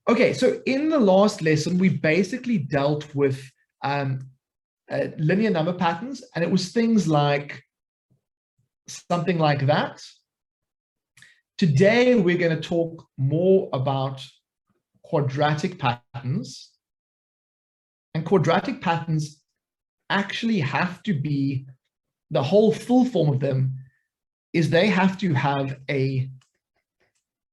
Okay, so in the last lesson, we basically dealt with linear number patterns, and it was things like something like that. Today, we're going to talk more about quadratic patterns. And quadratic patterns actually have to be, the whole full form of them is they have to have a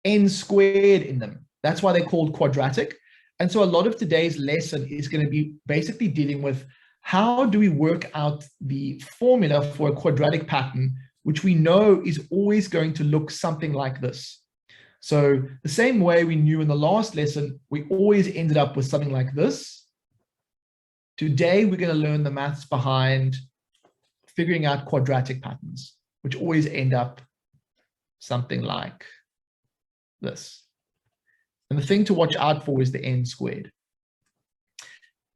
n squared in them. That's why they're called quadratic. And so a lot of today's lesson is going to be basically dealing with how do we work out the formula for a quadratic pattern, which we know is always going to look something like this. So the same way we knew in the last lesson, we always ended up with something like this. Today, we're going to learn the maths behind figuring out quadratic patterns, which always end up something like this. And the thing to watch out for is the n squared.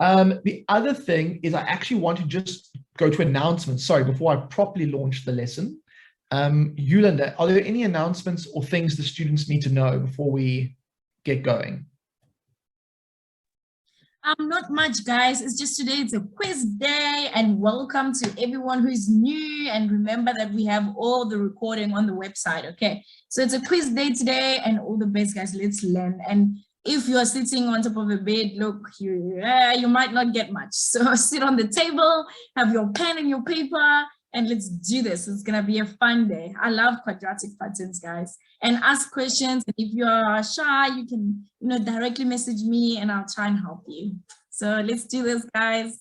The other thing is I actually want to just go to announcements. Sorry, before I properly launch the lesson. Yolanda, are there any announcements or things the students need to know before we get going? Not much, guys. It's just today, it's a quiz day, and welcome to everyone who is new. And remember that we have all the recording on the website, okay? So it's a quiz day today, and all the best, guys. Let's learn. And if you are sitting on top of a bed, look, you might not get much. So sit on the table, have your pen and your paper, and let's do this. It's gonna be a fun day. I love quadratic patterns, guys. And ask questions. If you are shy, you can, directly message me and I'll try and help you. So let's do this, guys.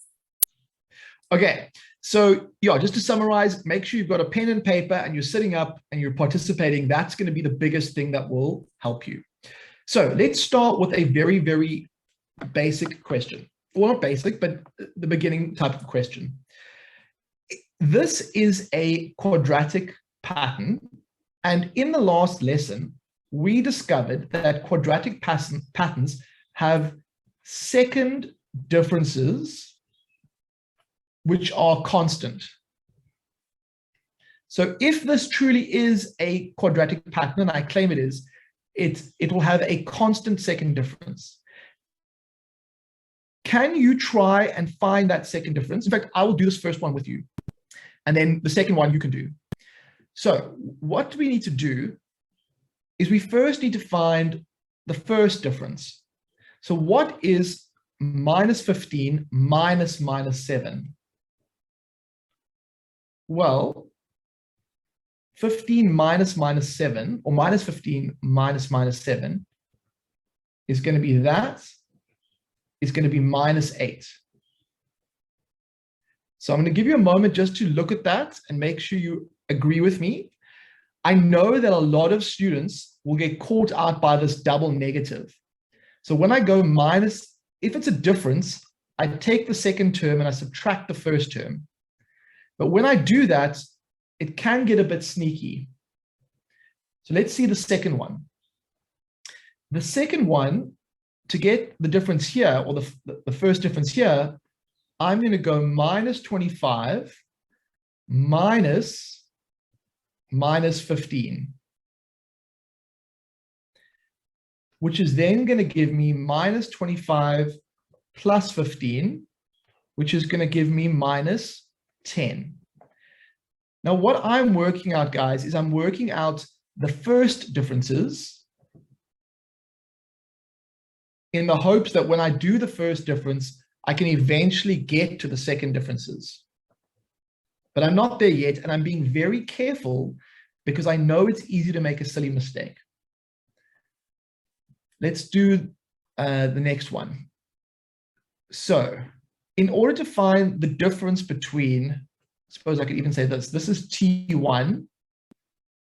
Okay, so yeah, just to summarize, make sure you've got a pen and paper and you're sitting up and you're participating. That's going to be the biggest thing that will help you. So let's start with a very, very basic question. Well, not basic, but the beginning type of question. This is a quadratic pattern. And in the last lesson, we discovered that quadratic patterns have second differences which are constant. So if this truly is a quadratic pattern, and I claim it is, it will have a constant second difference. Can you try and find that second difference? In fact, I will do this first one with you, and then the second one you can do. So what we need to do is we first need to find the first difference. So what is minus 15 minus minus 7? Well, 15 minus minus 7, or minus 15 minus minus 7 is going to be that, is going to be minus 8. So I'm going to give you a moment just to look at that and make sure you agree with me. I know that a lot of students will get caught out by this double negative. So when I go minus, if it's a difference, I take the second term and I subtract the first term. But when I do that, it can get a bit sneaky. So let's see the second one. The second one, to get the difference here, or the first difference here, I'm going to go minus 25 minus 15, which is then going to give me minus 25 plus 15, which is going to give me minus 10. Now, what I'm working out, guys, is I'm working out the first differences in the hopes that when I do the first difference, I can eventually get to the second differences. But I'm not there yet, and I'm being very careful because I know it's easy to make a silly mistake. Let's do the next one. So in order to find the difference between, suppose I could even say this is T1,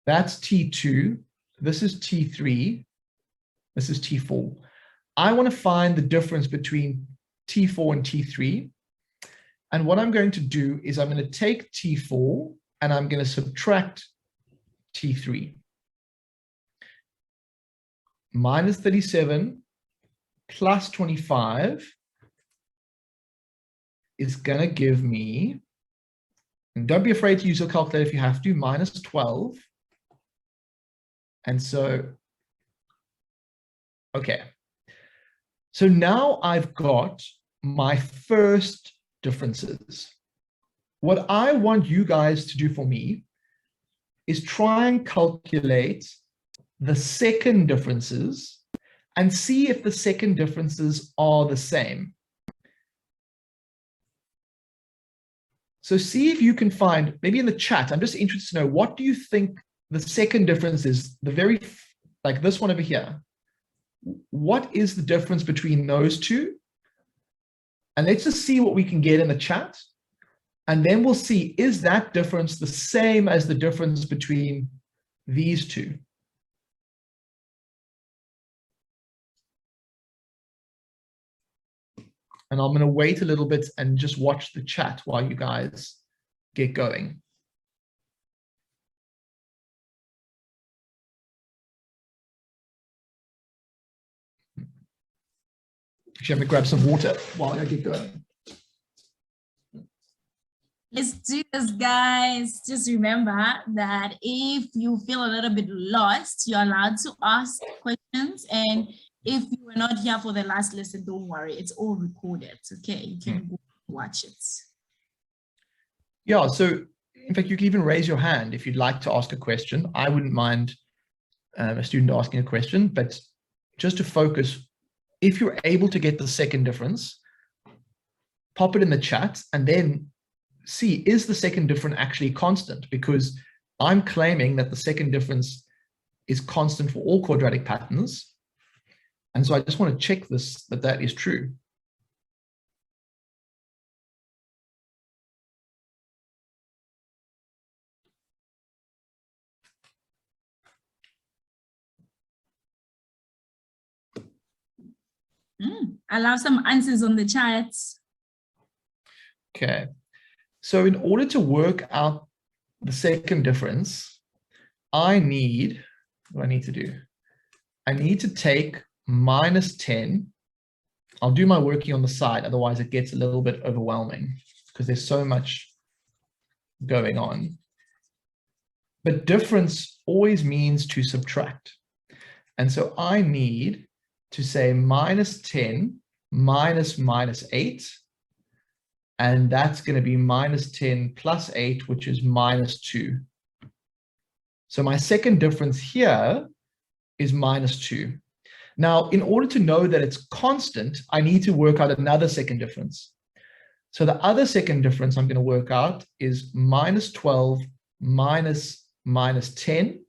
that's T2, this is T3, this is T4. I want to find the difference between T4 and T3. And what I'm going to do is I'm going to take T4 and I'm going to subtract T3. Minus 37 plus 25 is going to give me, and don't be afraid to use your calculator if you have to, minus 12. And so, okay. So now I've got my first differences. What I want you guys to do for me is try and calculate the second differences and see if the second differences are the same. So see if you can find, maybe in the chat, I'm just interested to know, what do you think the second difference is? The very, like this one over here. What is the difference between those two? And let's just see what we can get in the chat. And then we'll see, is that difference the same as the difference between these two? And I'm going to wait a little bit and just watch the chat while you guys get going. Actually, I'm going to grab some water while I get going. Let's do this, guys. Just remember that if you feel a little bit lost, you're allowed to ask questions. And if you were not here for the last lesson, don't worry. It's all recorded, okay? You can go watch it. Yeah, so in fact, you can even raise your hand if you'd like to ask a question. I wouldn't mind a student asking a question, but just to focus, if you're able to get the second difference, pop it in the chat and then see, is the second difference actually constant? Because I'm claiming that the second difference is constant for all quadratic patterns. And so I just want to check this, that is true. I love some answers on the charts. Okay. So in order to work out the second difference, what do I need to do? I need to take minus 10. I'll do my working on the side, otherwise it gets a little bit overwhelming because there's so much going on. But difference always means to subtract. And so I need to say minus 10 minus minus 8. And that's going to be minus 10 plus 8, which is minus 2. So my second difference here is minus 2. Now, in order to know that it's constant, I need to work out another second difference. So the other second difference I'm going to work out is minus 12 minus minus 10.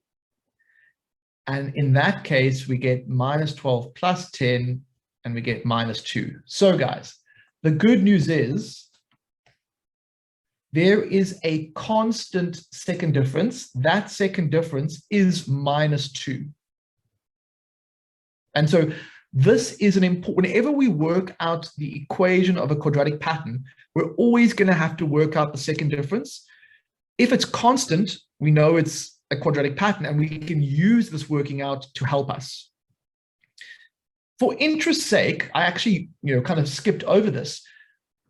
And in that case, we get minus 12 plus 10, and we get minus 2. So guys, the good news is there is a constant second difference. That second difference is minus 2. And so this is an important, whenever we work out the equation of a quadratic pattern, we're always going to have to work out the second difference. If it's constant, we know it's a quadratic pattern, and we can use this working out to help us. For interest's sake, I actually, kind of skipped over this.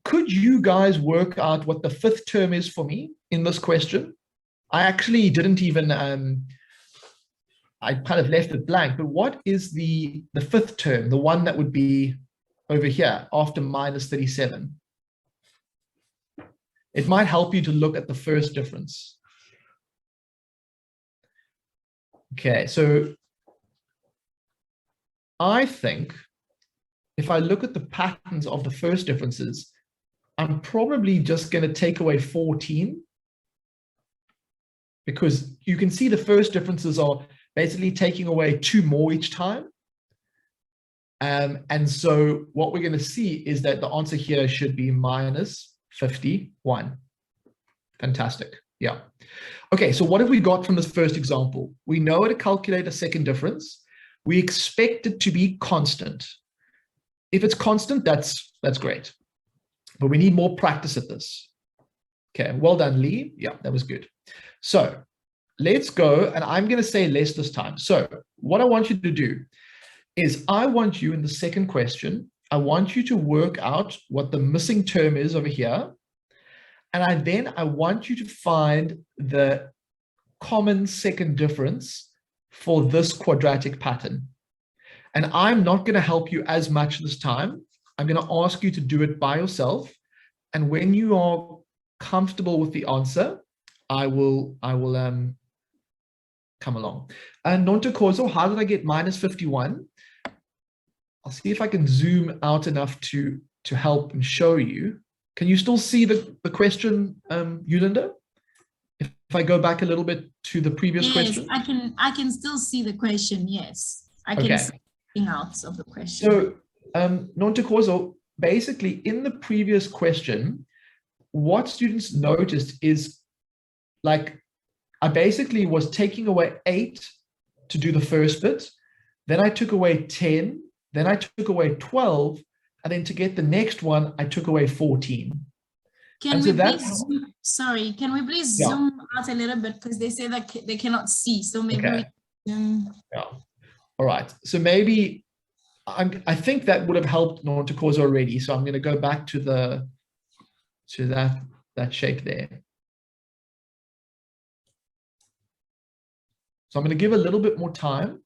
Could you guys work out what the fifth term is for me in this question? I actually didn't even, I kind of left it blank, but what is the fifth term, the one that would be over here after minus 37? It might help you to look at the first difference. Okay, so I think if I look at the patterns of the first differences, I'm probably just going to take away 14, because you can see the first differences are basically taking away 2 more each time. And so what we're going to see is that the answer here should be minus 51. Fantastic. Yeah. Okay, so what have we got from this first example? We know how to calculate a second difference. We expect it to be constant. If it's constant, that's great. But we need more practice at this. Okay, well done, Lee. Yeah, that was good. So let's go, and I'm going to say less this time. So what I want you to do is I want you in the second question, I want you to work out what the missing term is over here. And I want you to find the common second difference for this quadratic pattern. And I'm not going to help you as much this time. I'm going to ask you to do it by yourself. And when you are comfortable with the answer, I will come along. And Nontokozo, how did I get minus 51? I'll see if I can zoom out enough to help and show you. Can you still see the question, Yulinda? If I go back a little bit to the previous question? I can still see the question, yes. I can see something out of the question. So, Nontokozo, basically in the previous question, what students noticed is, like, I basically was taking away 8 to do the first bit, then I took away 10, then I took away 12, and then to get the next one, I took away 14. Can we please zoom out a little bit, because they say that they cannot see, so maybe All right, so maybe I think that would have helped Nontokozo already, so I'm going to go back to that shape there. So I'm going to give a little bit more time.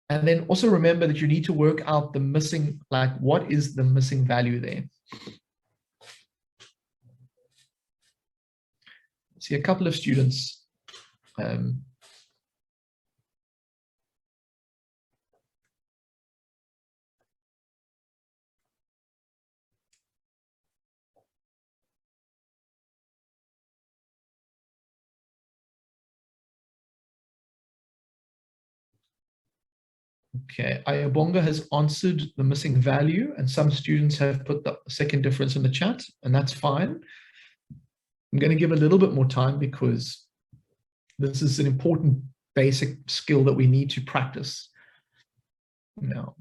And then also remember that you need to work out the missing, like, what is the missing value there? See a couple of students. Okay, Ayabonga has answered the missing value, and some students have put the second difference in the chat, and that's fine. I'm going to give a little bit more time because this is an important basic skill that we need to practice now.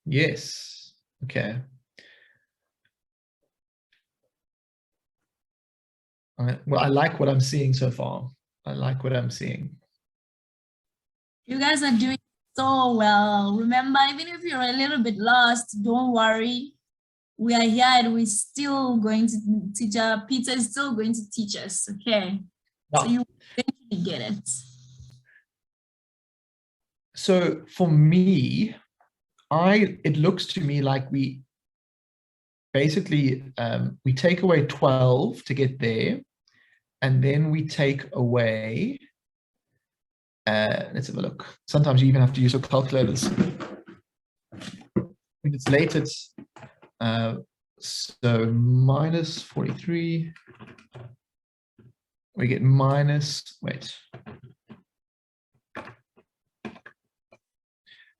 Yes, okay. Well, I like what I'm seeing so far. I like what I'm seeing. You guys are doing so well. Remember, even if you're a little bit lost, don't worry. We are here and we're still going to teach. Peter is still going to teach us, okay? Yeah. So you eventually get it. So for me, it looks to me like we basically, we take away 12 to get there. And then we take away, let's have a look. Sometimes you even have to use your calculators. When it's late, it's so minus 43. We get minus, wait.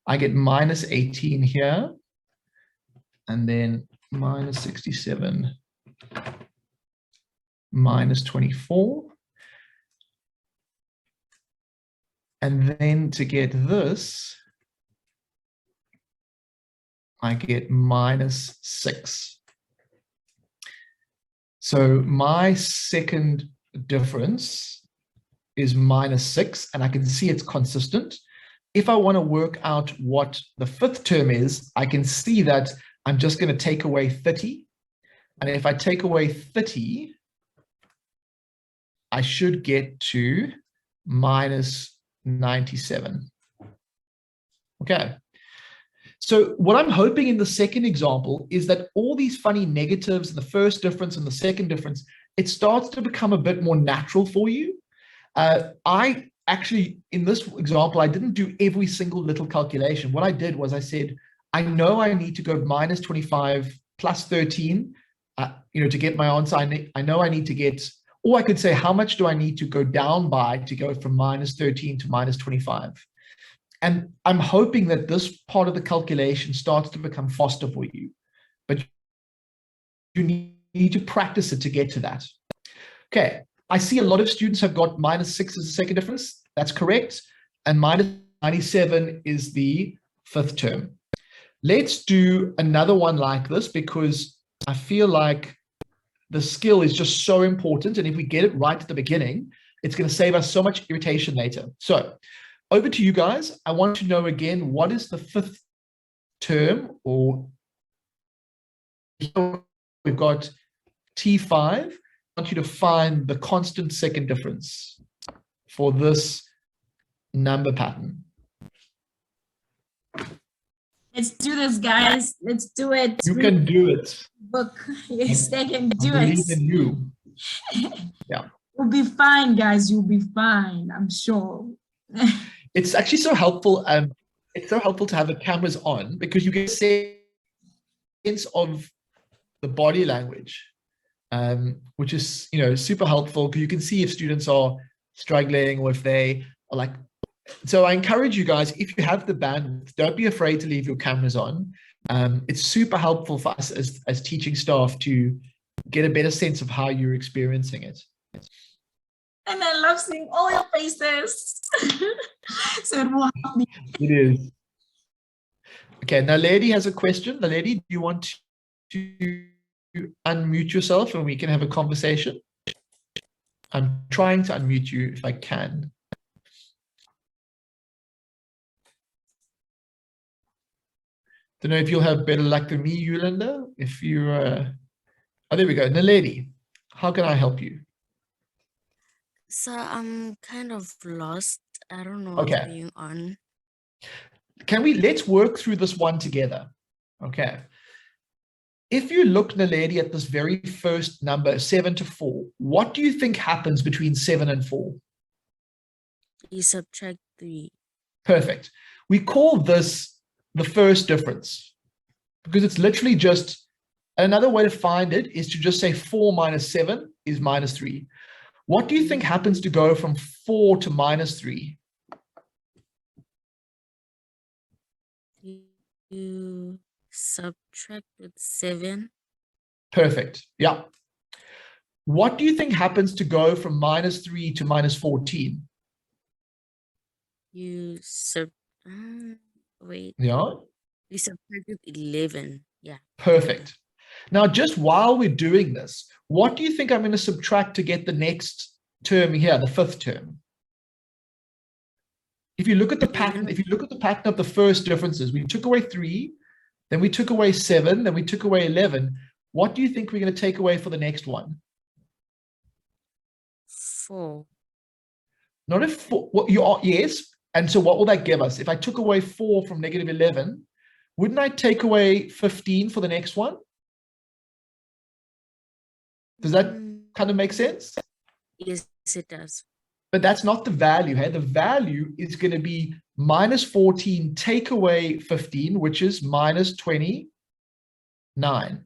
I get minus 18 here, and then minus 67. Minus 24. And then to get this, I get minus 6. So my second difference is minus 6, and I can see it's consistent. If I want to work out what the fifth term is, I can see that I'm just going to take away 30. And if I take away 30, I should get to minus 97. Okay. So what I'm hoping in the second example is that all these funny negatives, the first difference and the second difference, it starts to become a bit more natural for you. I actually, in this example, I didn't do every single little calculation. What I did was I said, I know I need to go minus 25 plus 13, to get my answer. I know I need to get, or I could say, how much do I need to go down by to go from minus 13 to minus 25? And I'm hoping that this part of the calculation starts to become faster for you, but you need to practice it to get to that. Okay, I see a lot of students have got minus 6 as the second difference. That's correct. And minus 97 is the fifth term. Let's do another one like this, because I feel like the skill is just so important. And if we get it right at the beginning, it's going to save us so much irritation later. So over to you guys. I want to know again, what is the fifth term, or we've got T5. I want you to find the constant second difference for this number pattern. Let's do this, guys. Let's do it. You can do it. Book. Yes, they can do I it. believe in you. Yeah. You'll be fine, guys. You'll be fine, I'm sure. It's actually so helpful. It's so helpful to have the cameras on because you get a sense of the body language, which is, super helpful because you can see if students are struggling or if they are like. So I encourage you guys, if you have the bandwidth, don't be afraid to leave your cameras on. It's super helpful for us as teaching staff to get a better sense of how you're experiencing it. And I love seeing all your faces. So it will help me. It is. Okay, Naledi has a question. Naledi, do you want to unmute yourself and we can have a conversation? I'm trying to unmute you if I can. Don't know if you'll have better luck than me, Yolanda. If you, oh, there we go. Naledi, how can I help you? So I'm kind of lost. I don't know Okay. what's going on. Let's work through this one together. Okay. If you look, Naledi, at this very first number, 7 to 4, what do you think happens between 7 and 4? You subtract 3. Perfect. We call this the first difference because it's literally just another way to find it is to just say 4 minus 7 is minus 3. What do you think happens to go from 4 to minus 3? You subtract 7. Perfect. Yeah. What do you think happens to go from minus 3 to minus 14? You wait. Yeah. You subtracted 11. Yeah. Perfect. Now, just while we're doing this, what do you think I'm going to subtract to get the next term here, the fifth term? If you look at the pattern, of the first differences, we took away 3, then we took away 7, then we took away 11. What do you think we're going to take away for the next one? 4. Not if 4. What you are, yes. And so what will that give us? If I took away 4 from negative 11, wouldn't I take away 15 for the next one? Does that kind of make sense? Yes, it does. But that's not the value. Hey? The value is going to be minus 14 take away 15, which is minus 29.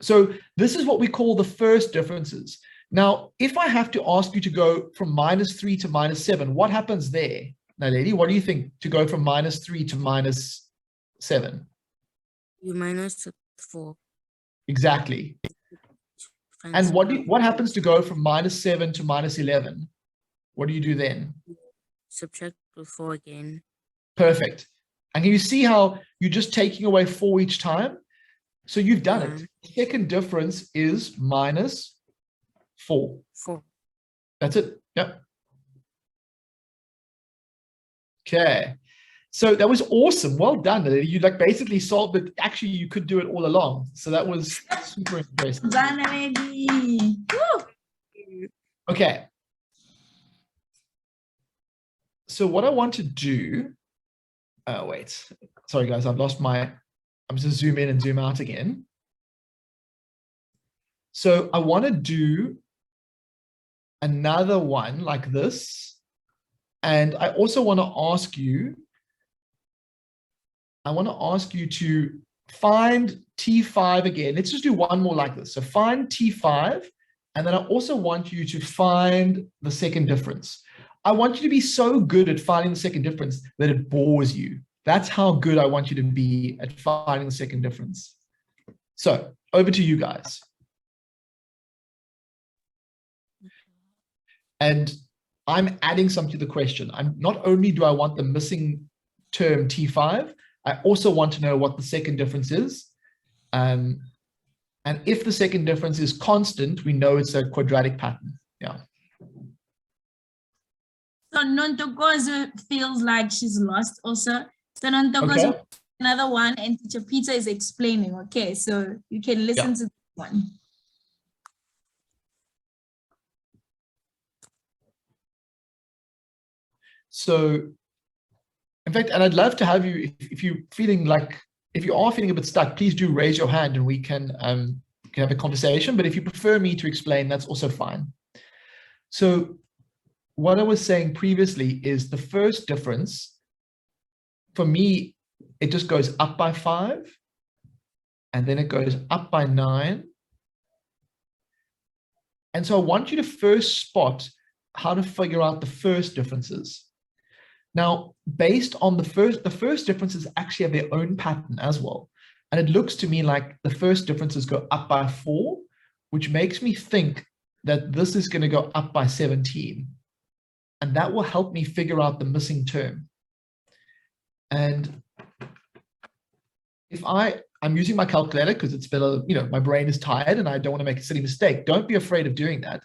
So this is what we call the first differences. Now, if I have to ask you to go from minus 3 to minus 7, what happens there? Now, lady, what do you think to go from minus 3 to minus 7? You minus 4. Exactly. And what happens to go from minus 7 to minus 11? What do you do then? Subtract 4 again. Perfect. And can you see how you're just taking away 4 each time? So you've done it. The second difference is minus 4. 4. That's it. Yep. Okay. So that was awesome. Well done. You basically solved it. Actually, you could do it all along. So that was super impressive. Done already. Woo! Okay. So what I want to do, wait, sorry guys, I'm just zoom in and zoom out again. So I want to do another one like this. And I also want to ask you, to find T5 again. Let's just do one more like this. So find T5, and then I also want you to find the second difference. I want you to be so good at finding the second difference that it bores you. That's how good I want you to be at finding the second difference. So over to you guys. And I'm adding something to the question. Not only do I want the missing term T5, I also want to know what the second difference is. And if the second difference is constant, we know it's a quadratic pattern. Yeah. So Nontokozo feels like she's lost also. So Nontokozo, another one, and teacher Peter is explaining. Okay, so you can listen to this one. So, in fact, and I'd love to have you, if you're feeling like, if you are feeling a bit stuck, please do raise your hand and we can have a conversation. But if you prefer me to explain, that's also fine. So what I was saying previously is the first difference, for me, it just goes up by 5, and then it goes up by 9. And so I want you to first spot how to figure out the first differences. Now, based on the first differences actually have their own pattern as well. And it looks to me like the first differences go up by 4, which makes me think that this is going to go up by 17. And that will help me figure out the missing term. And if I'm using my calculator because it's better, my brain is tired and I don't want to make a silly mistake. Don't be afraid of doing that.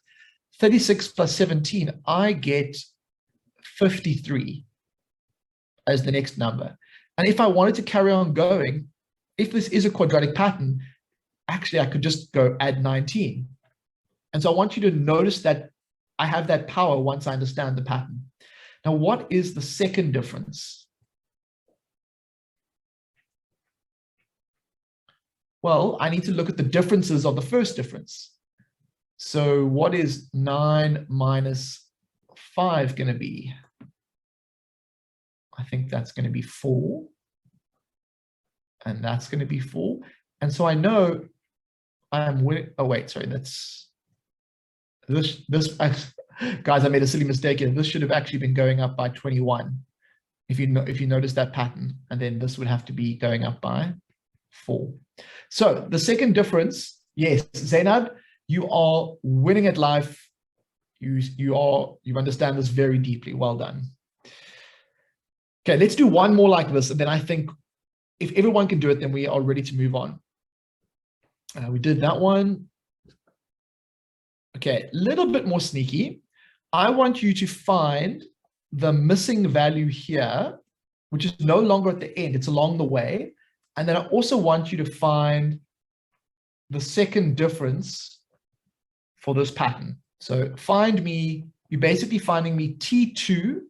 36 plus 17, I get 53 as the next number. And if I wanted to carry on going, if this is a quadratic pattern, actually I could just go add 19. And so I want you to notice that I have that power once I understand the pattern. Now, what is the second difference? Well, I need to look at the differences of the first difference. So what is 9 minus 5 going to be? I think that's going to be 4. And that's going to be 4. And so I know I'm winning. Oh, wait, sorry. That's this. Guys, I made a silly mistake here. This should have actually been going up by 21. If you notice that pattern, and then this would have to be going up by 4. So the second difference, yes, Zainab, you are winning at life. You understand this very deeply. Well done. Okay, let's do one more like this, and then I think if everyone can do it, then we are ready to move on. We did that one. Okay, a little bit more sneaky. I want you to find the missing value here, which is no longer at the end, it's along the way. And then I also want you to find the second difference for this pattern. So you're basically finding me T2,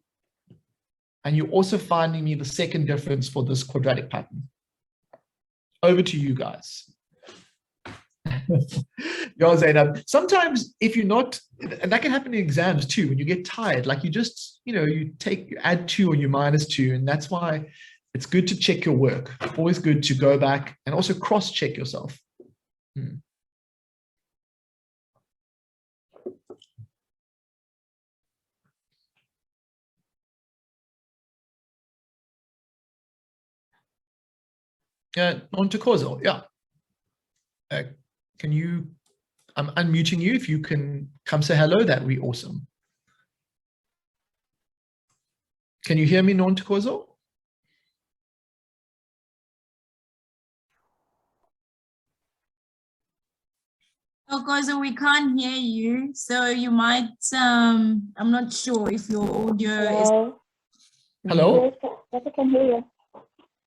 and you're also finding me the second difference for this quadratic pattern. Over to you guys. Sometimes if you're not, and that can happen in exams too, when you get tired, like you just, you add 2 or you minus 2, and that's why it's good to check your work. Always good to go back and also cross-check yourself. Nontokozo, yeah. Can you, I'm unmuting you. If you can come say hello, that would be awesome. Can you hear me, Nontokozo? Oh, Kozo, we can't hear you. So you might, I'm not sure if your audio is. Hello? Yes, I can hear you.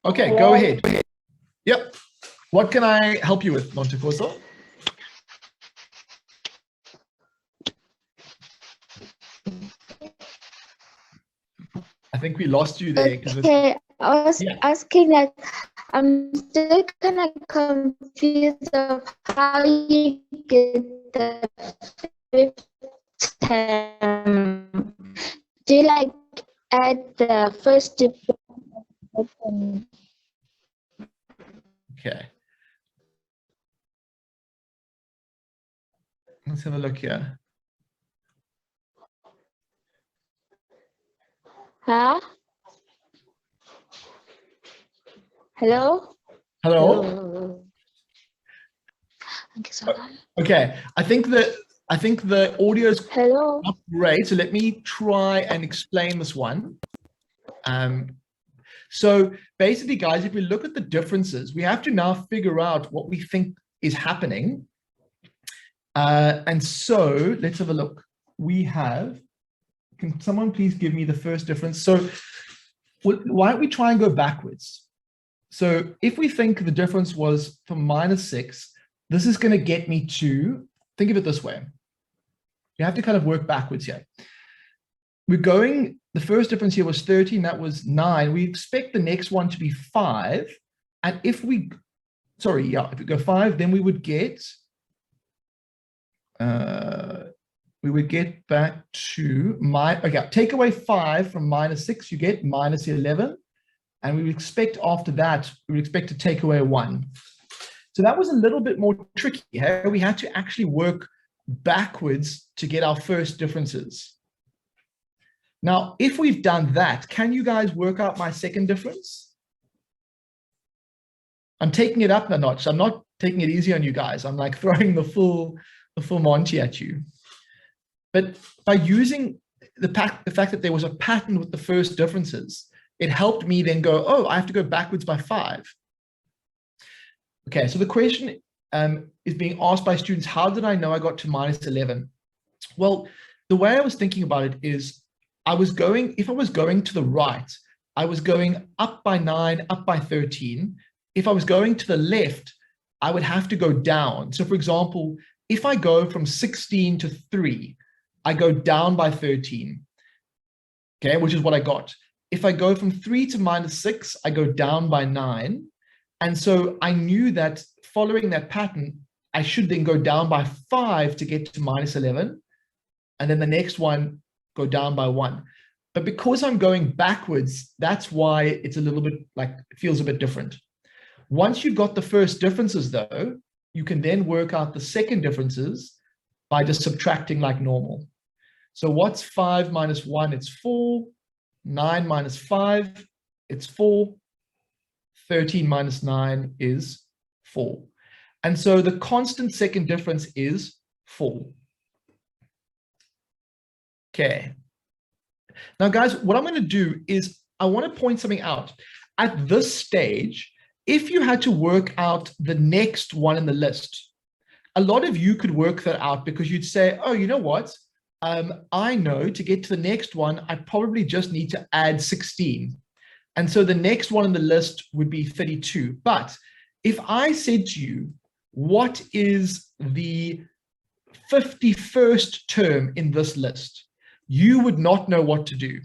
Okay, Hello? go ahead. Yep. What can I help you with, Nontokozo? I think we lost you there. Okay, I was asking that I'm still kind of confused of how you get the fifth term. Do you like add the first difference? Okay. Let's have a look here. Huh? Hello? Hello? Okay, I think the audio is Hello? not great, so let me try and explain this one. So basically, guys, if we look at the differences, we have to now figure out what we think is happening. And so let's have a look. We have, can someone please give me the first difference? So why don't we try and go backwards? So if we think the difference was from -6, this is going to get me to, think of it this way. You have to kind of work backwards here. We're going, the first difference here was 13, that was 9. We expect the next one to be 5. And if we, sorry, yeah, if we go 5, then we would get back to okay, take away 5 from -6, you get -11. And we would expect after that, we would expect to take away 1. So that was a little bit more tricky. Hey? We had to actually work backwards to get our first differences. Now, if we've done that, can you guys work out my second difference? I'm taking it up a notch. I'm not taking it easy on you guys. I'm like throwing the full Monty at you. But by using the fact that there was a pattern with the first differences, it helped me then go, oh, I have to go backwards by 5. Okay, so the question is being asked by students, how did I know I got to -11? Well, the way I was thinking about it is if I was going to the right, I was going up by 9, up by 13. If I was going to the left, I would have to go down. So for example, if I go from 16 to 3, I go down by 13, okay, which is what I got. If I go from 3 to -6, I go down by 9. And so I knew that following that pattern, I should then go down by 5 to get to -11. And then the next one, go down by 1. But because I'm going backwards, that's why it's a little bit like, it feels a bit different. Once you've got the first differences though, you can then work out the second differences by just subtracting like normal. So what's 5 minus 1? It's 4. 9 minus 5, it's 4. 13 minus 9 is 4. And so the constant second difference is 4. Okay. Now, guys, what I'm going to do is I want to point something out. At this stage, if you had to work out the next one in the list, a lot of you could work that out because you'd say, oh, you know what? I know to get to the next one, I probably just need to add 16. And so the next one on the list would be 32. But if I said to you, what is the 51st term in this list? You would not know what to do.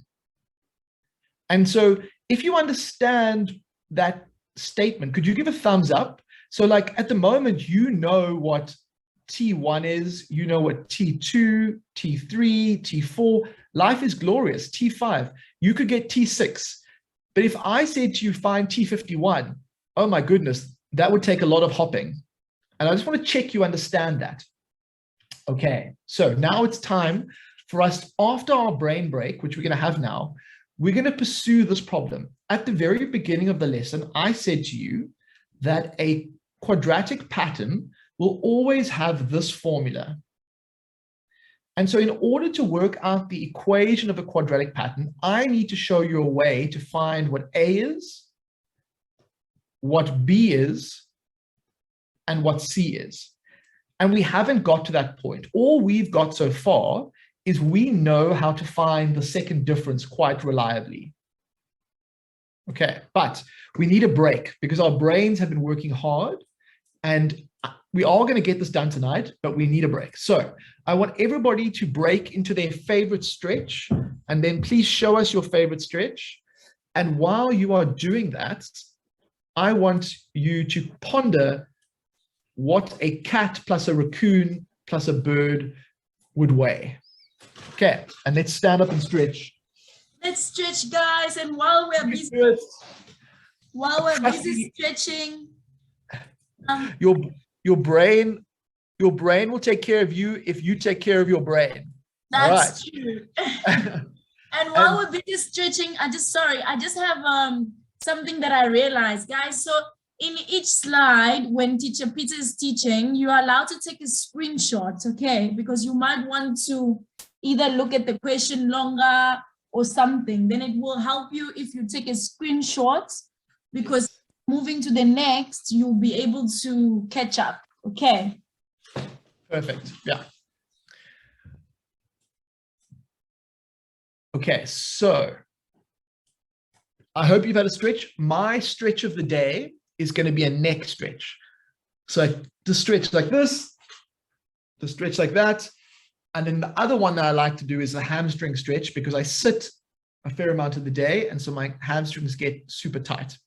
And so if you understand that statement, could you give a thumbs up? So like at the moment, you know what T1 is, you know what T2, T3, T4, life is glorious, T5, you could get T6. But if I said to you, find T51, oh my goodness, that would take a lot of hopping. And I just want to check you understand that. Okay, so now it's time for us, after our brain break, which we're going to have now, we're going to pursue this problem. At the very beginning of the lesson, I said to you that a quadratic pattern will always have this formula. And so in order to work out the equation of a quadratic pattern, I need to show you a way to find what A is, what B is, and what C is. And we haven't got to that point. All we've got so far is we know how to find the second difference quite reliably. Okay, but we need a break because our brains have been working hard and we are going to get this done tonight, but we need a break. So I want everybody to break into their favorite stretch, and then please show us your favorite stretch. And while you are doing that, I want you to ponder what a cat plus a raccoon plus a bird would weigh. Okay, and let's stand up and stretch. Let's stretch, guys. And while we're busy stretching, your brain will take care of you if you take care of your brain. That's true. And while we're busy stretching, I just have something that I realized, guys. So in each slide, when teacher Peter is teaching, you are allowed to take a screenshot, okay? Because you might want to either look at the question longer or something. Then it will help you if you take a screenshot, because moving to the next, you'll be able to catch up, okay? Perfect, yeah. Okay, so I hope you've had a stretch. My stretch of the day is going to be a neck stretch. So to stretch like this, to stretch like that. And then the other one that I like to do is a hamstring stretch because I sit a fair amount of the day. And so my hamstrings get super tight.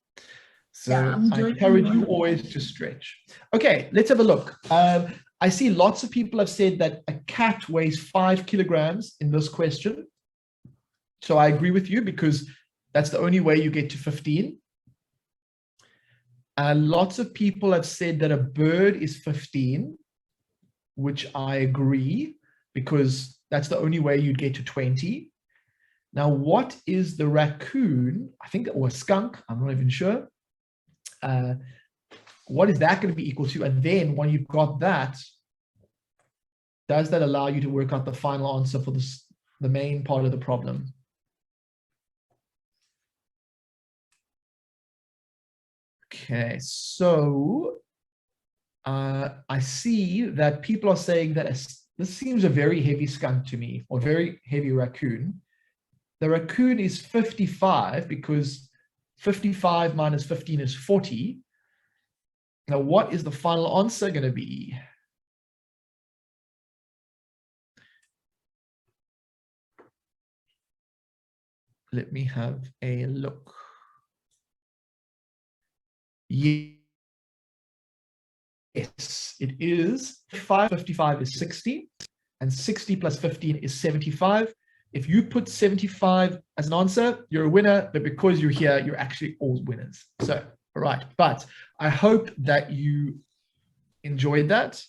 So Yeah, I encourage you always to stretch. Okay, let's have a look. I see lots of people have said that a cat weighs 5 kilograms in this question. So I agree with you because that's the only way you get to 15. Lots of people have said that a bird is 15, which I agree because that's the only way you'd get to 20. Now, what is the raccoon? I think, or a skunk, I'm not even sure. What is that going to be equal to? And then when you've got that, does that allow you to work out the final answer for this, the main part of the problem? Okay, so I see that people are saying that this seems a very heavy skunk to me, or very heavy raccoon. The raccoon is 55 because 55 minus 15 is 40. Now, what is the final answer going to be? Let me have a look. Yes, it is 55 is 60, and 60 plus 15 is 75. If you put 75 as an answer, you're a winner, but because you're here, you're actually all winners. So, all right, but I hope that you enjoyed that.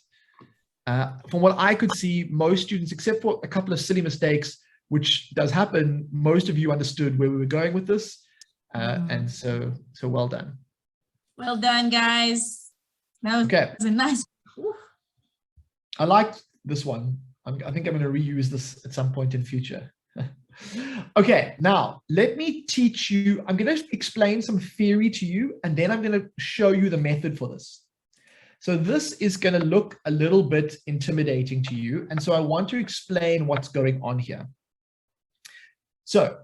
From what I could see, most students, except for a couple of silly mistakes, which does happen, most of you understood where we were going with this. And so well done. Well done, guys. That was, okay. a nice. I liked this one. I think I'm going to reuse this at some point in future. Okay, now let me teach you. I'm going to explain some theory to you, and then I'm going to show you the method for this. So this is going to look a little bit intimidating to you. And so I want to explain what's going on here. So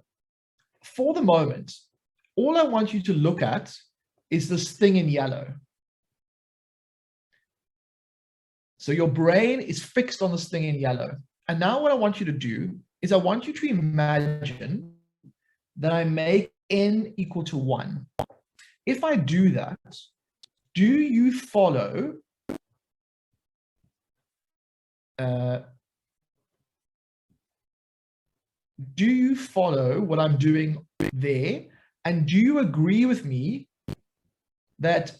for the moment, all I want you to look at is this thing in yellow. So your brain is fixed on this thing in yellow. And now what I want you to do is I want you to imagine that I make n equal to 1. If I do that, do you follow what I'm doing there? And do you agree with me that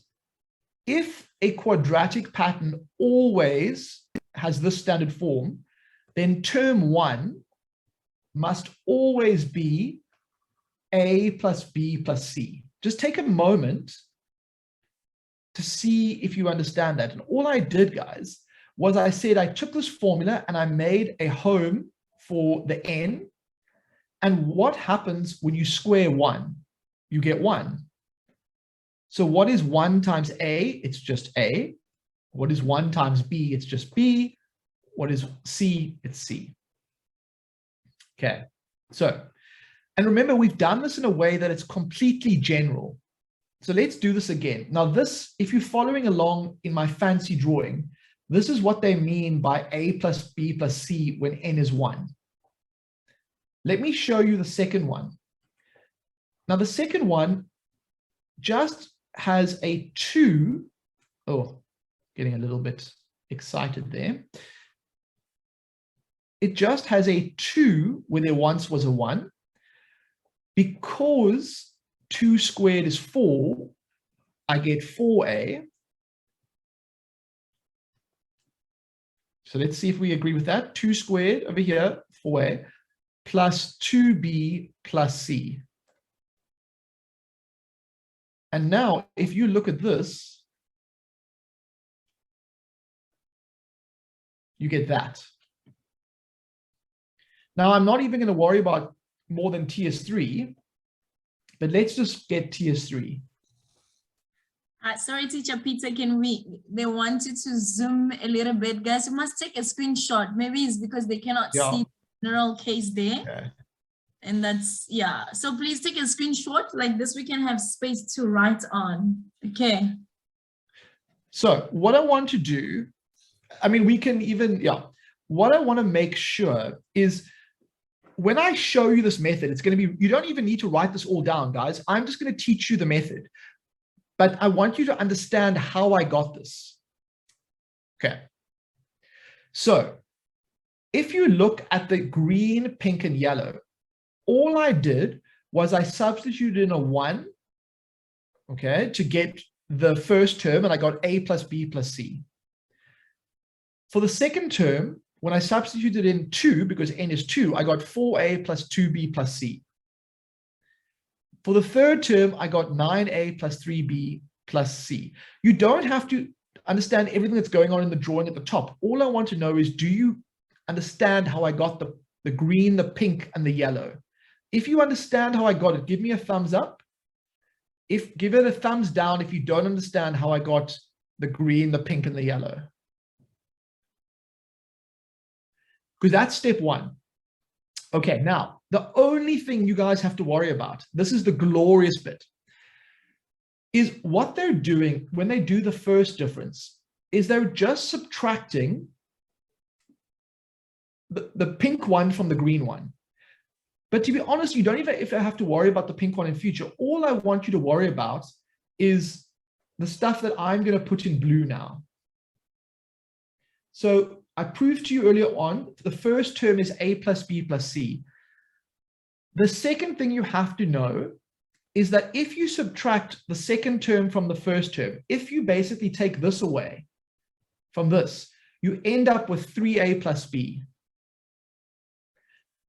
if a quadratic pattern always has this standard form, then term 1 must always be A plus B plus C? Just take a moment to see if you understand that. And all I did, guys, was I said I took this formula and I made a home for the n. And what happens when you square 1? You get 1. So what is 1 times A? It's just A. What is 1 times B? It's just B. What is C? It's C. Okay. So, and remember, we've done this in a way that it's completely general. So let's do this again. Now this, if you're following along in my fancy drawing, this is what they mean by A plus B plus C when n is 1. Let me show you the second one. Now the second one just has a 2. Oh, getting a little bit excited there. It just has a 2 where there once was a 1. Because 2 squared is 4, I get 4a. So let's see if we agree with that. 2 squared over here, 4a, plus 2b plus c. And now, if you look at this, you get that. Now, I'm not even going to worry about more than TS3, but let's just get TS3. Sorry, Teacher Peter, they wanted to zoom a little bit. Guys, you must take a screenshot. Maybe it's because they cannot see the general case there. Okay. And that's, yeah. So please take a screenshot like this. We can have space to write on. Okay. So what I want to do, I mean, we can even, yeah, what I want to make sure is when I show you this method, it's going to be, you don't even need to write this all down, guys. I'm just going to teach you the method, but I want you to understand how I got this. Okay. So if you look at the green, pink, and yellow, all I did was I substituted in a 1, okay, to get the first term, and I got a plus b plus c. For the second term, when I substituted in 2, because n is 2, I got 4a plus 2b plus c. For the third term, I got 9a plus 3b plus c. You don't have to understand everything that's going on in the drawing at the top. All I want to know is, do you understand how I got the green, the pink, and the yellow? If you understand how I got it, give me a thumbs up. Give it a thumbs down if you don't understand how I got the green, the pink, and the yellow. Because that's step 1. Okay, now, the only thing you guys have to worry about, this is the glorious bit, is what they're doing when they do the first difference is they're just subtracting the pink one from the green one. But to be honest, you don't even have to worry about the pink one in future. All I want you to worry about is the stuff that I'm going to put in blue now. So I proved to you earlier on, the first term is a plus b plus c. The second thing you have to know is that if you subtract the second term from the first term, if you basically take this away from this, you end up with 3a plus b.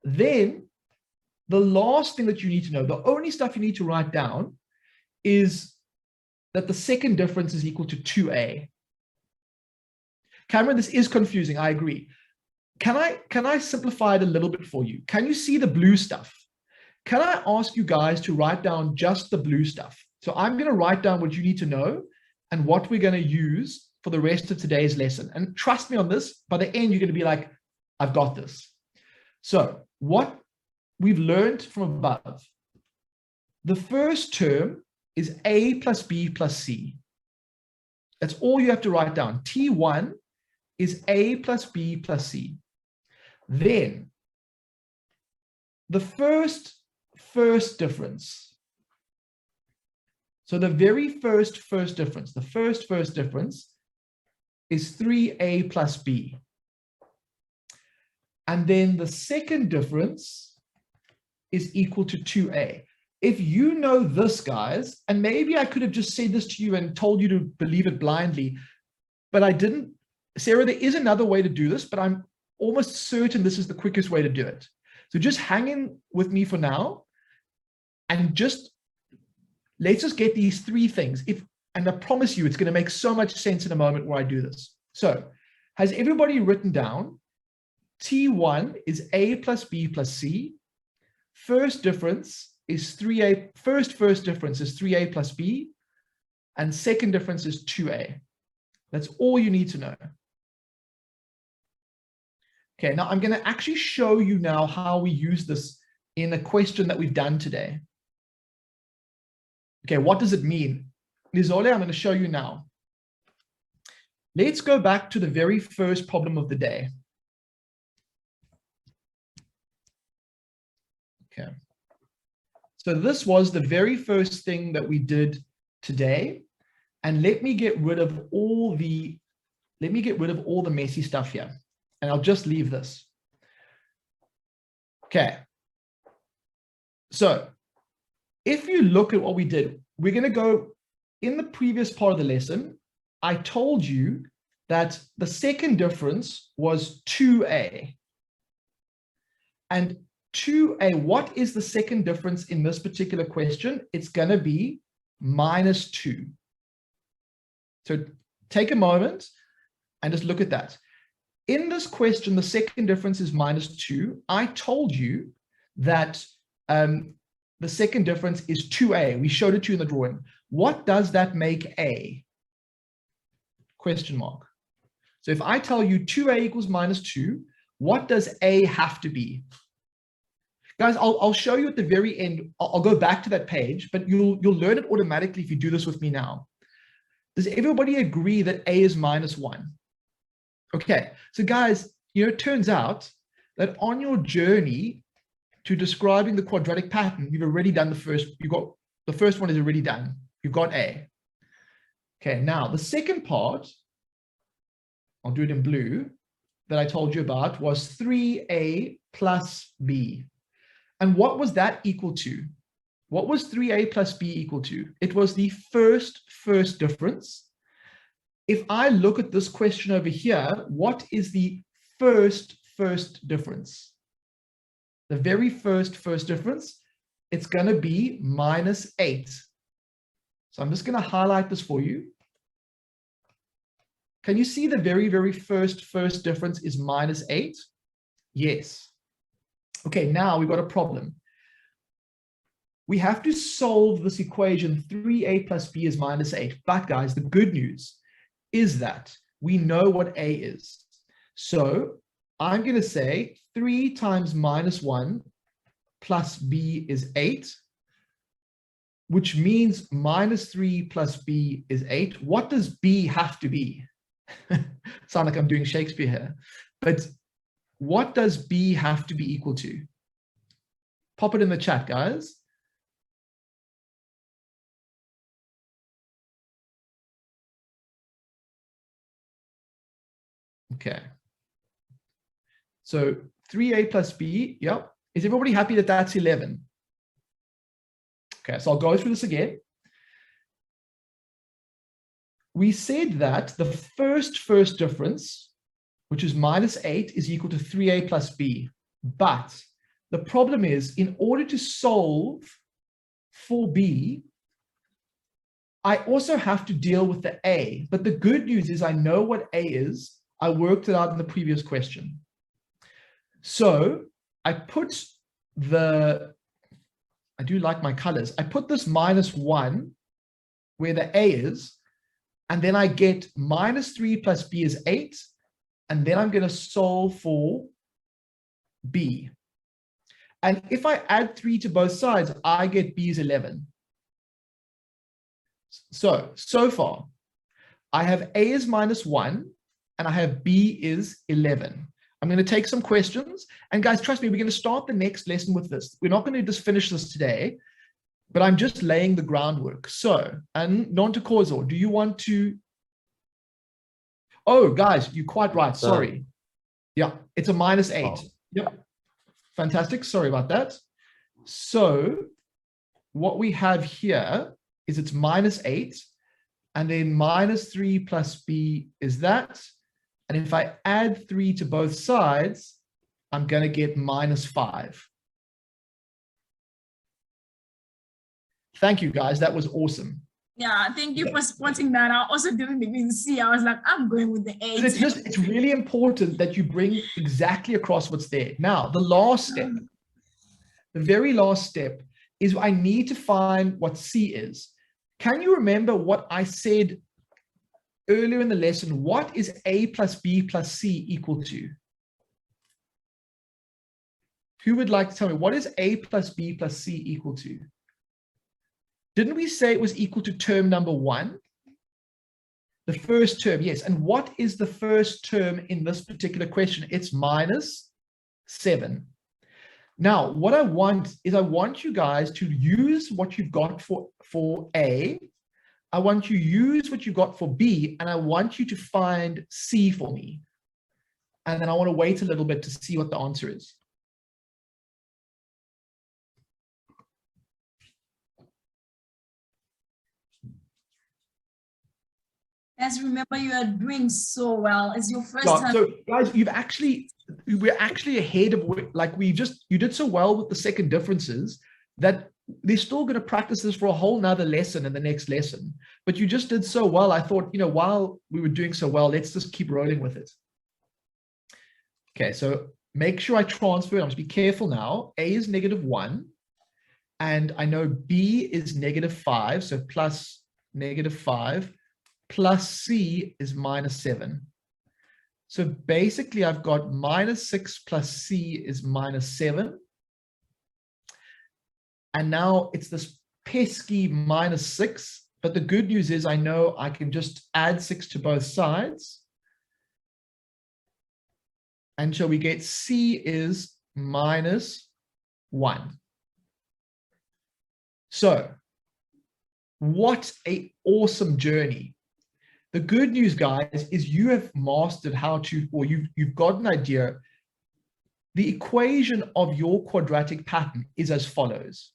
Then the last thing that you need to know, the only stuff you need to write down, is that the second difference is equal to 2a. Cameron, this is confusing, I agree. Can I simplify it a little bit for you? Can you see the blue stuff? Can I ask you guys to write down just the blue stuff? So I'm going to write down what you need to know and what we're going to use for the rest of today's lesson. And trust me on this, by the end, you're going to be like, I've got this. So what we've learned from above, the first term is a plus b plus c. That's all you have to write down. T1 is a plus b plus c. Then the first difference. So the very first difference, the first difference is 3a plus b. And then the second difference is equal to 2a. If you know this, guys, and maybe I could have just said this to you and told you to believe it blindly, but I didn't. Sarah, there is another way to do this, but I'm almost certain this is the quickest way to do it. So just hang in with me for now, and let's just get these 3 things. And I promise you, it's going to make so much sense in a moment where I do this. So has everybody written down T1 is a plus b plus c? First difference is 3a. First difference is 3a plus b, and second difference is 2a. That's all you need to know. Okay, now I'm going to actually show you now how we use this in a question that we've done today. Okay, what does it mean? Nizole, I'm going to show you now. Let's go back to the very first problem of the day. Okay. So this was the very first thing that we did today. And let me get rid of all the messy stuff here. And I'll just leave this. Okay. So if you look at what we did, we're going to go in the previous part of the lesson. I told you that the second difference was 2a. And 2a, what is the second difference in this particular question? It's going to be minus 2. So take a moment and just look at that. In this question, the second difference is minus 2. I told you that the second difference is 2a. We showed it to you in the drawing. What does that make a? Question mark. So if I tell you 2a equals minus 2, what does a have to be? Guys, I'll show you at the very end. I'll go back to that page, but you'll learn it automatically if you do this with me now. Does everybody agree that A is -1? Okay, so guys, it turns out that on your journey to describing the quadratic pattern, you've already done the first one is already done. You've got A. Okay, now the second part, I'll do it in blue, that I told you about was 3A plus B. And what was that equal to? What was 3A plus B equal to? It was the first difference. If I look at this question over here, what is the first difference? The very first difference, it's going to be -8. So I'm just going to highlight this for you. Can you see the very first difference is -8? Yes. Okay, now we've got a problem. We have to solve this equation 3A plus B is -8. But guys, the good news is that we know what A is. So I'm going to say 3 times -1 plus B is 8, which means -3 plus B is 8. What does B have to be? Sound like I'm doing Shakespeare here. But what does B have to be equal to? Pop it in the chat, guys. Okay. So 3A plus B, yep. Is everybody happy that that's 11? Okay, so I'll go through this again. We said that the first difference, which is -8, is equal to 3A plus B. But the problem is, in order to solve for B, I also have to deal with the A. But the good news is I know what A is. I worked it out in the previous question. So I do like my colors. I put this -1 where the A is, and then I get -3 plus B is 8, and then I'm going to solve for B. And if I add 3 to both sides, I get B is 11. So far, I have A is -1, and I have B is 11. I'm going to take some questions. And guys, trust me, we're going to start the next lesson with this. We're not going to just finish this today, but I'm just laying the groundwork. So, and non-to-causal, do you want to? Oh, guys, you're quite right. Sorry. Yeah, it's a -8. Oh. Yep. Fantastic. Sorry about that. So what we have here is it's -8, and then -3 plus B is that. And if I add 3 to both sides, I'm going to get -5. Thank you, guys. That was awesome. Yeah, thank you for spotting that. I also didn't even see. I was like, I'm going with the 8. It's really important that you bring exactly across what's there. Now, the last step, the very last step is I need to find what C is. Can you remember what I said earlier in the lesson? What is A plus B plus C equal to? Who would like to tell me what is A plus B plus C equal to? Didn't we say it was equal to term number 1? The first term, yes. And what is the first term in this particular question? It's -7. Now, what I want is I want you guys to use what you've got for A. I want you to use what you got for B, and I want you to find C for me. And then I want to wait a little bit to see what the answer is. Guys, remember, you are doing so well. It's your first time. So guys, we're actually ahead of, like, you did so well with the second differences that they're still going to practice this for a whole nother lesson in the next lesson. But you just did so well. I thought, while we were doing so well, let's just keep rolling with it. Okay, so make sure I transfer. I must be careful now. A is -1. And I know B is -5. So plus -5 plus C is -7. So basically I've got -6 plus C is -7. And now it's this pesky -6. But the good news is I know I can just add 6 to both sides. And so we get C is -1. So what an awesome journey. The good news, guys, is you have mastered how to, or you've got an idea. The equation of your quadratic pattern is as follows.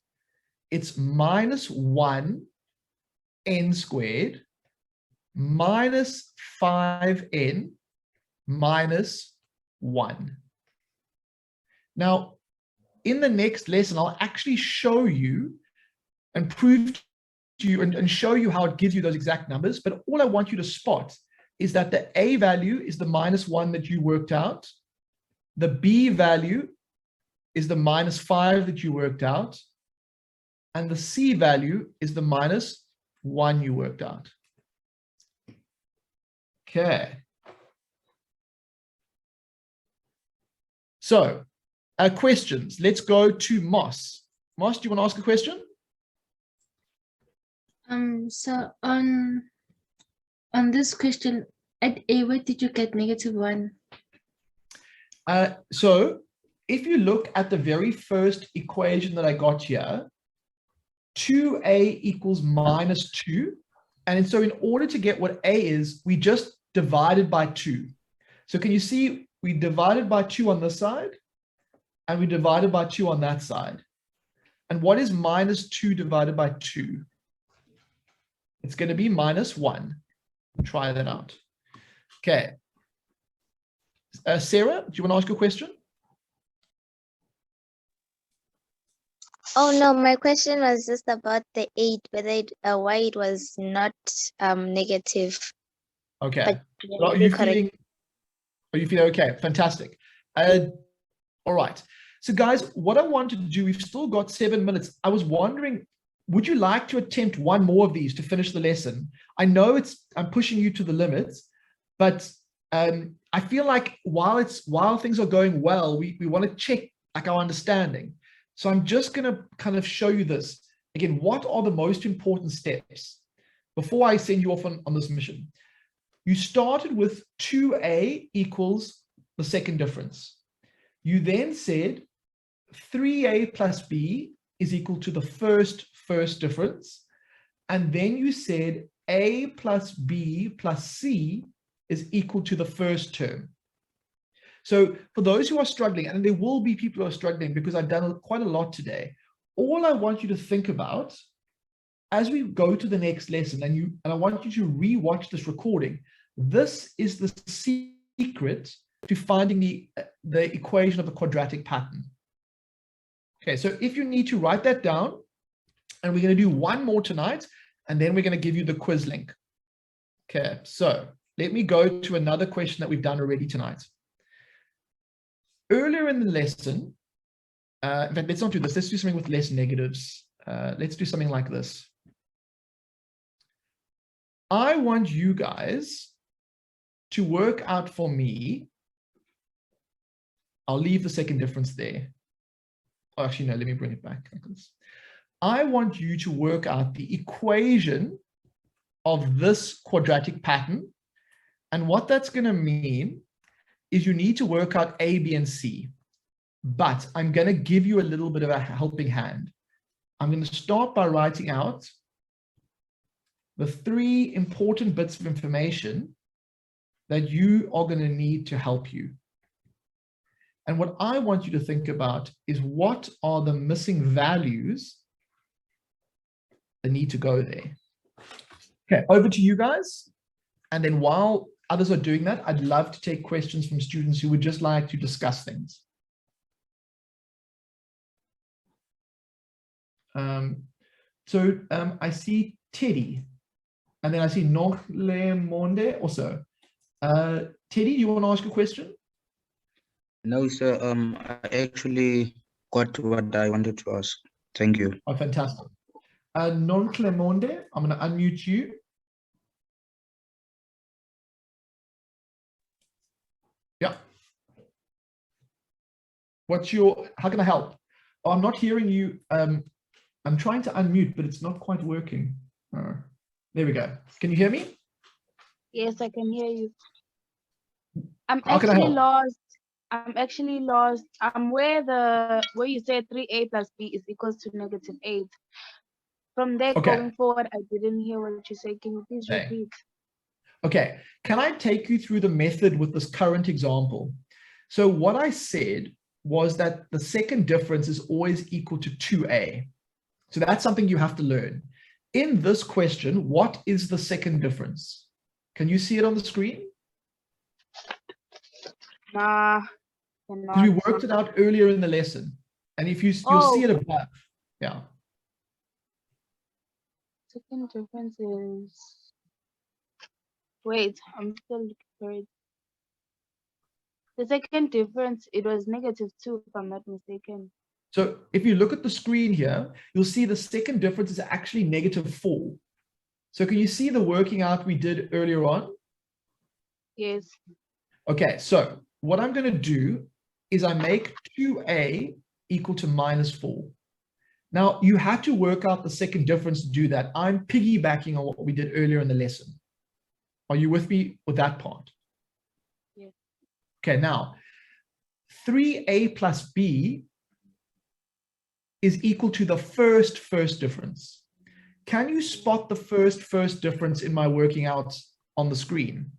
It's -1 n squared minus 5n minus 1. Now, in the next lesson, I'll actually show you and prove to you and show you how it gives you those exact numbers. But all I want you to spot is that the A value is the -1 that you worked out. The B value is the -5 that you worked out. And the C value is the -1 you worked out. Okay. So, questions. Let's go to Moss. Moss, do you want to ask a question? So on this question, at A, where did you get -1? So if you look at the very first equation that I got here, 2a equals -2. And so in order to get what a is, we just divided by 2. So can you see we divided by 2 on this side and we divided by 2 on that side. And what is -2 divided by 2? It's going to be -1. Try that out. Okay. Sarah, do you want to ask a question? Oh no, my question was just about the 8, whether why it was not negative. Okay. But Well, are you feeling okay? Fantastic. All right. So guys, what I want to do, we've still got 7 minutes. I was wondering, would you like to attempt one more of these to finish the lesson? I know I'm pushing you to the limits, but I feel like while things are going well, we want to check like our understanding. So I'm just going to kind of show you this. Again, what are the most important steps before I send you off on this mission? You started with 2a equals the second difference. You then said 3a plus b is equal to the first difference. And then you said a plus b plus c is equal to the first term. So for those who are struggling, and there will be people who are struggling because I've done quite a lot today, all I want you to think about as we go to the next lesson, and I want you to re-watch this recording, this is the secret to finding the equation of a quadratic pattern. Okay, so if you need to write that down, and we're going to do one more tonight, and then we're going to give you the quiz link. Okay, so let me go to another question that we've done already tonight. Earlier in the lesson, in fact, let's not do this. Let's do something with less negatives. Let's do something like this. I want you guys to work out for me. I'll leave the second difference there. Oh, actually, no, let me bring it back like this. I want you to work out the equation of this quadratic pattern. And what that's going to mean is you need to work out A, B, and C. But I'm going to give you a little bit of a helping hand. I'm going to start by writing out the 3 important bits of information that you are going to need to help you. And what I want you to think about is what are the missing values that need to go there. Okay, over to you guys. And then while others are doing that, I'd love to take questions from students who would just like to discuss things. I see Teddy, and then I see Nonhle Monde also. Teddy, you want to ask a question? No, sir. I actually got what I wanted to ask. Thank you. Oh, fantastic. Nonhle Monde, I'm going to unmute you. Yeah. How can I help? Oh, I'm not hearing you. I'm trying to unmute, but it's not quite working. There we go. Can you hear me? Yes, I can hear you. I'm How can I actually help? lost. I'm actually lost. Where you said 3a plus b is equals to -8. From there Okay. going forward, I didn't hear what you said. Can you please Okay. repeat? Okay, can I take you through the method with this current example? So what I said was that the second difference is always equal to 2a. So that's something you have to learn. In this question, what is the second difference? Can you see it on the screen? Nah, Because we cannot. worked it out earlier in the lesson. And if you'll Oh. see it above. Yeah. Second difference is. Wait, I'm still looking for it. The second difference, it was -2, if I'm not mistaken. So if you look at the screen here, you'll see the second difference is actually -4. So can you see the working out we did earlier on? Yes. Okay, so what I'm going to do is I make 2a equal to -4. Now, you had to work out the second difference to do that. I'm piggybacking on what we did earlier in the lesson. Are you with me with that part? Yes. Okay, now, 3a plus b is equal to the first difference. Can you spot the first difference in my working out on the screen?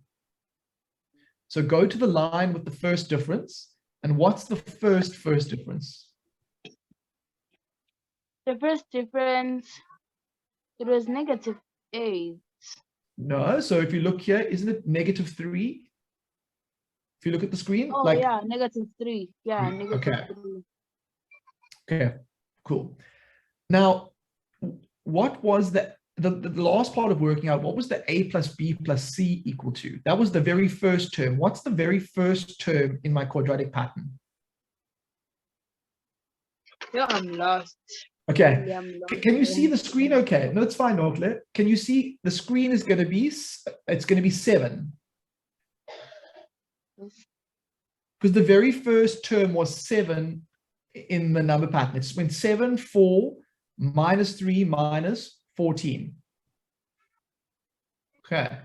So go to the line with the first difference. And what's the first difference? The first difference, it was -8. No, so if you look here, isn't it -3? If you look at the screen, Oh, like, yeah, -3. Yeah, okay. -3. Okay, cool. Now, what was the last part of working out? What was the a plus b plus c equal to? That was the very first term. What's the very first term in my quadratic pattern? Yeah, I'm lost. Okay, Really, I'm lost. can you see the screen okay? No, it's fine, Nortle. Can you see the screen is going to be, it's going to be 7. Yes. Because the very first term was 7 in the number pattern. It's when 7, 4, -3, -14. Okay.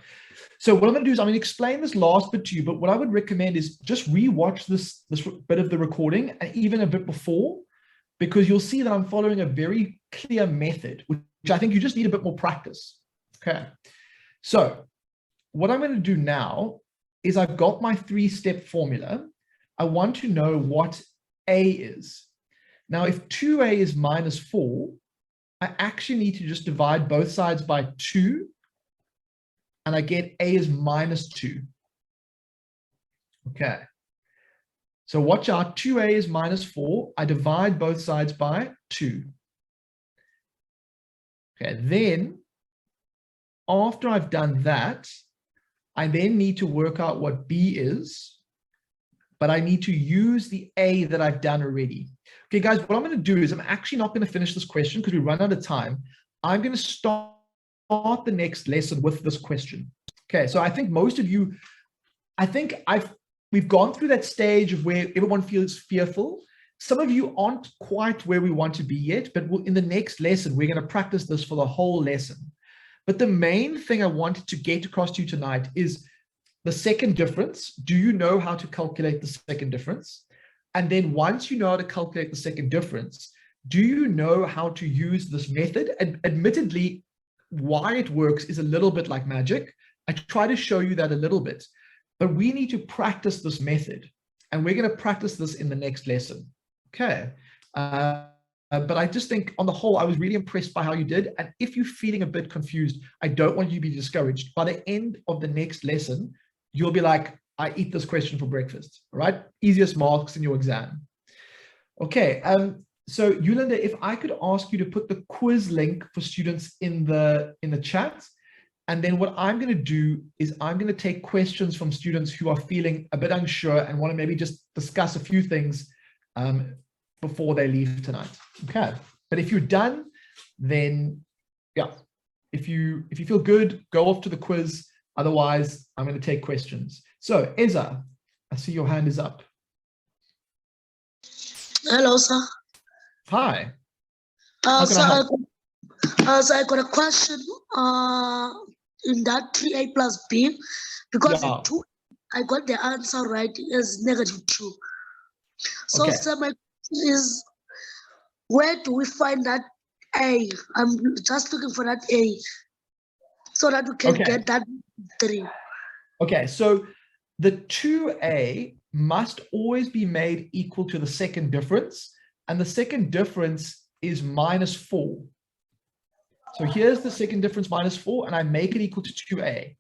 So what I'm going to do is I'm going to explain this last bit to you, but what I would recommend is just rewatch this bit of the recording and even a bit before, because you'll see that I'm following a very clear method, which I think you just need a bit more practice. Okay. So what I'm going to do now is I've got my 3-step formula. I want to know what a is. Now, if 2a is -4, I actually need to just divide both sides by 2, and I get a is -2. Okay. So watch out, 2a is -4. I divide both sides by 2. Okay, then after I've done that, I then need to work out what b is, but I need to use the a that I've done already. Okay, guys, what I'm going to do is I'm actually not going to finish this question because we run out of time. I'm going to start the next lesson with this question. Okay, so I think most of you, we've gone through that stage of where everyone feels fearful. Some of you aren't quite where we want to be yet, but in the next lesson, we're going to practice this for the whole lesson. But the main thing I wanted to get across to you tonight is the second difference. Do you know how to calculate the second difference? And then once you know how to calculate the second difference, do you know how to use this method? And admittedly, why it works is a little bit like magic. I try to show you that a little bit, but we need to practice this method, and we're going to practice this in the next lesson. Okay. But I just think on the whole, I was really impressed by how you did. And if you're feeling a bit confused, I don't want you to be discouraged. By the end of the next lesson, you'll be like, I eat this question for breakfast, all right? Easiest marks in your exam. Okay, so Yolanda, if I could ask you to put the quiz link for students in the chat, and then what I'm going to do is I'm going to take questions from students who are feeling a bit unsure and want to maybe just discuss a few things before they leave tonight. Okay, but if you're done, then yeah, if you feel good, go off to the quiz. Otherwise, I'm going to take questions. So, Eza, I see your hand is up. Hello, sir. Hi. How can I help? So I got a question in that 3a plus b, because Yeah. in 2 I got the answer right as -2. So Okay. sir, my question is, where do we find that a? I'm just looking for that a, so that we can Okay. get that 3. Okay, so the 2a must always be made equal to the second difference, and the second difference is -4. So here's the second difference, -4, and I make it equal to 2a.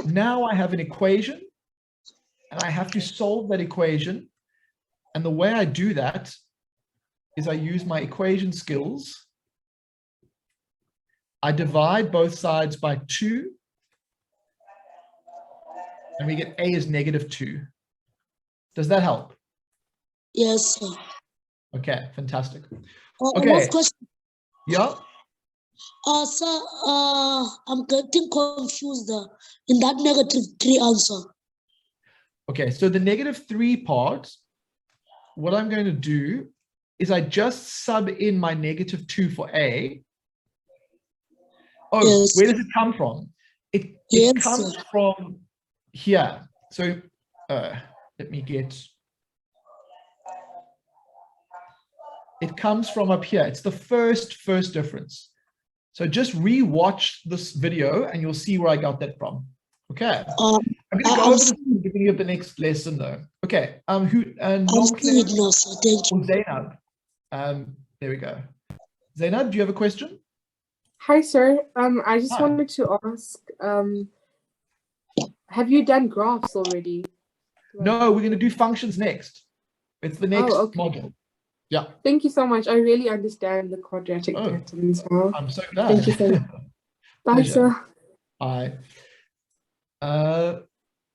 Now I have an equation, and I have to solve that equation. And the way I do that is I use my equation skills. I divide both sides by 2, and we get a is -2. Does that help? Yes, sir. Okay, fantastic. Okay. Okay. Question. Yeah. Sir, I'm getting confused in that -3 answer. Okay, so the -3 part, what I'm going to do is I just sub in my -2 for a. Oh, Yes. where does it come from? It Yes, comes sir. from here. So let me get, it comes from up here. It's the first difference. So just re-watch this video and you'll see where I got that from. Okay. I'm going to go over this at the beginning of the next lesson though. Okay. I'm seeing it now, sir. Thank you. Zainab. There we go. Zainab, do you have a question? Hi, sir. I just Hi. wanted to ask, have you done graphs already? No, we're going to do functions next. It's the next okay. module. Yeah. Thank you so much. I really understand the quadratic patterns now. I'm so glad. Thank you so much. Bye, Pleasure. sir. Bye.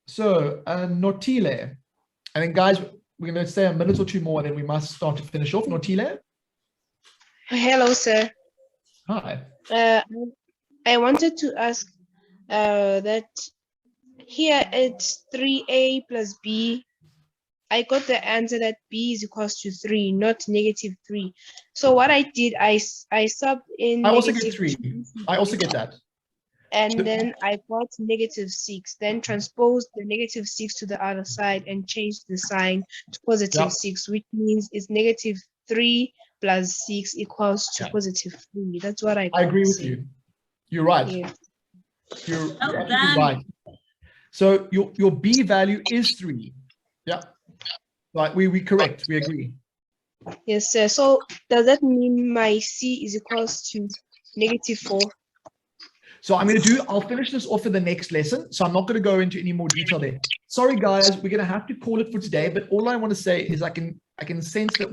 So, Notile. I think, guys, we're going to say a minute or two more, and then we must start to finish off. Notile? Hello, sir. Hi. I wanted to ask that here it's 3a plus b. I got the answer that b is equals to 3, not -3. So what I did, I subbed in I also get -3. 3. I also get that. And then I got -6, then transposed the -6 to the other side and changed the sign to +6, which means it's -3 plus 6 equals to +3. That's what I agree with you. You're right. Yeah. You're absolutely right. So your b value is 3. Yeah. Right. We correct. We agree. Yes, sir. So does that mean my c is equals to -4? So I'll finish this off in the next lesson. So I'm not going to go into any more detail there. Sorry, guys, we're going to have to call it for today. But all I want to say is I can sense that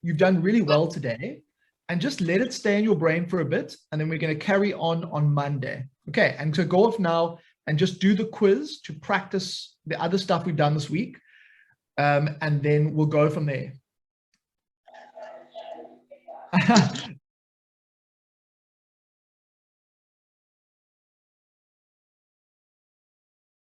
you've done really well today, and just let it stay in your brain for a bit. And then we're going to carry on Monday. Okay. And so go off now and just do the quiz to practice the other stuff we've done this week. And then we'll go from there.